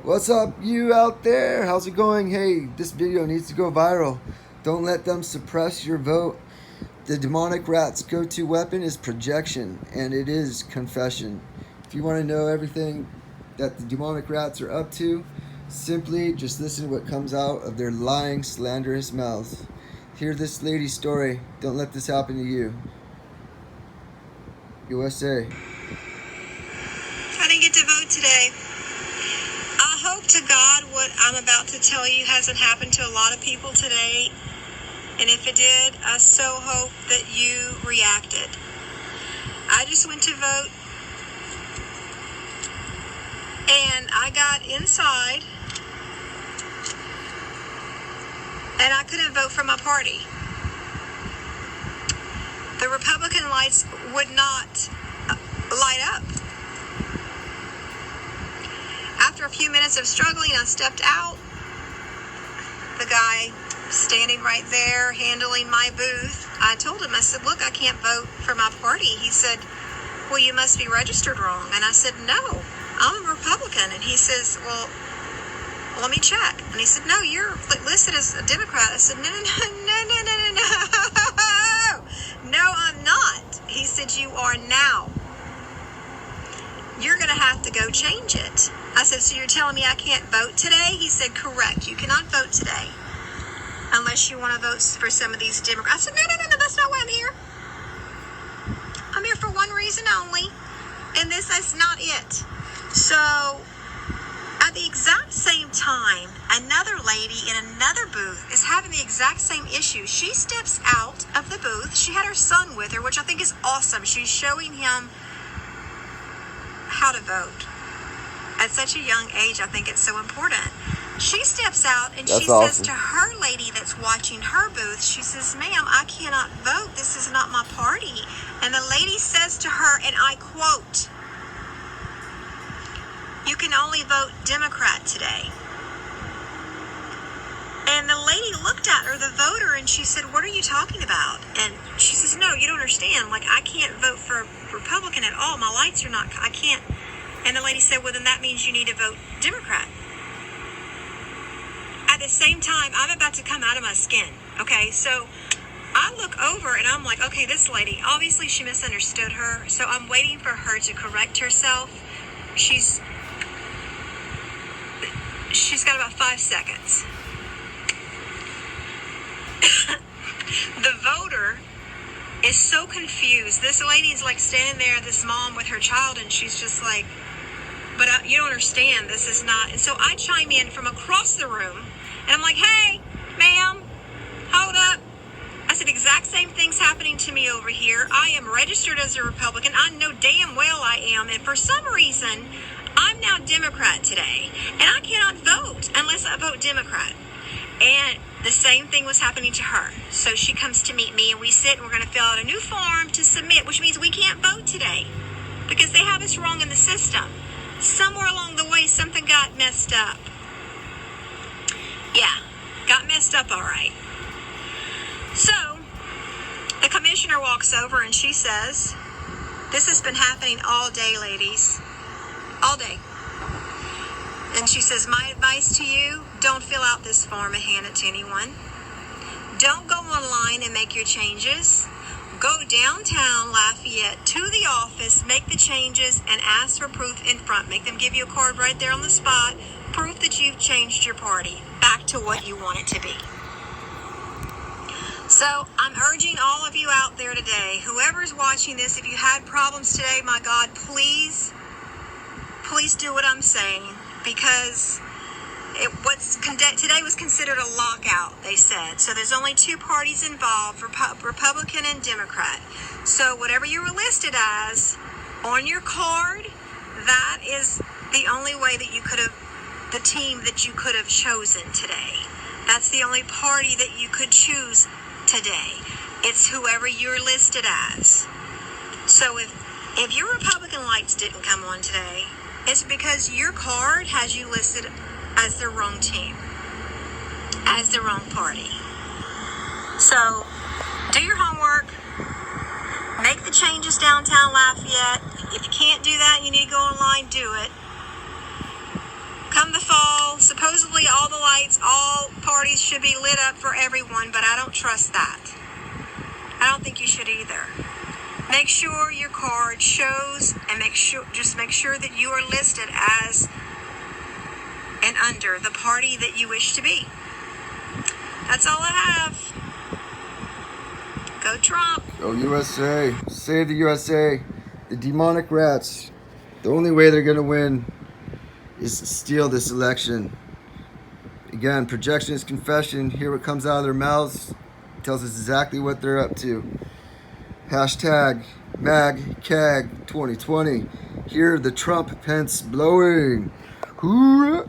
What's up, you out there? How's it going? Hey, this video needs to go viral. Don't let them suppress your vote. The demonic rat's go-to weapon is projection, and it is confession. If you want to know everything that the demonic rats are up to, simply just listen to what comes out of their lying, slanderous mouths. Hear this lady's story. Don't let this happen to you. USA. I didn't get to vote today. I hope to God what I'm about to tell you hasn't happened to a lot of people today. And if it did, I so hope that you reacted. I just went to vote. And I got inside. And I couldn't vote for my party. The Republican lights would not light up. After a few minutes of struggling, I stepped out. The guy standing right there handling my booth, I told him, I said, look, I can't vote for my party. He said, well, you must be registered wrong. And I said, no, I'm a Republican. And he says, well, let me check. And he said, no, you're listed as a Democrat. I said, no. No, I'm not. He said, you are now. You're going to have to go change it. I said, so you're telling me I can't vote today? He said, correct. You cannot vote today unless you want to vote for some of these Democrats. I said, no, that's not why I'm here. I'm here for one reason only, and this is not it. So, at the exact same time, another lady in another booth is having the exact same issue. She steps out of the booth. She had her son with her, which I think is awesome. She's showing him how to vote. At such a young age, I think it's so important. She steps out and she says to her lady that's watching her booth, she says, ma'am, I cannot vote. This is not my party. And the lady says to her, and I quote, you can only vote Democrat today. And the lady looked at her, the voter, and she said, what are you talking about? And she says, no, you don't understand. Like, I can't vote for Republican at all. My lights are not, I can't. And the lady said, well, then that means you need to vote Democrat. At the same time, I'm about to come out of my skin. Okay, so I look over and I'm like, okay, this lady, obviously she misunderstood her. So I'm waiting for her to correct herself. She's got about 5 seconds. The voter is so confused. This lady's like standing there, this mom with her child, and she's just like, but you don't understand, this is not. And so I chime in from across the room, and I'm like, hey, ma'am, hold up. I said, exact same thing's happening to me over here. I am registered as a Republican. I know damn well I am. And for some reason, I'm now Democrat today. And I cannot vote unless I vote Democrat. And the same thing was happening to her. So she comes to meet me, and we sit, and we're going to fill out a new form to submit, which means we can't vote today because they have us wrong in the system. Somewhere along the way, something got messed up. Yeah, got messed up all right. So, the commissioner walks over and she says, this has been happening all day, ladies. All day. And she says, my advice to you, don't fill out this form and hand it to anyone. Don't go online and make your changes. Go downtown Lafayette to the office, make the changes, and ask for proof in front. Make them give you a card right there on the spot. Proof that you've changed your party back to what you want it to be. So I'm urging all of you out there today, whoever's watching this, if you had problems today, my God, please do what I'm saying, because today was considered a lockout, they said. So there's only two parties involved, Republican and Democrat. So whatever you were listed as on your card, that is the only way that you could have, the team that you could have chosen today. That's the only party that you could choose today. It's whoever you're listed as. So if your Republican lights didn't come on today, it's because your card has you listed as the wrong team, as the wrong party. So, do your homework. Make the changes downtown Lafayette. If you can't do that, you need to go online, do it. Come the fall, supposedly all the lights, all parties should be lit up for everyone, but I don't trust that. I don't think you should either. Make sure your card shows, and just make sure that you are listed as and under the party that you wish to be. That's all I have. Go Trump. Go USA. Save the USA. The demonic rats. The only way they're going to win is to steal this election. Again, projection is confession. Hear what comes out of their mouths. It tells us exactly what they're up to. Hashtag MagCag 2020. Hear the Trump Pence blowing. Hoorah!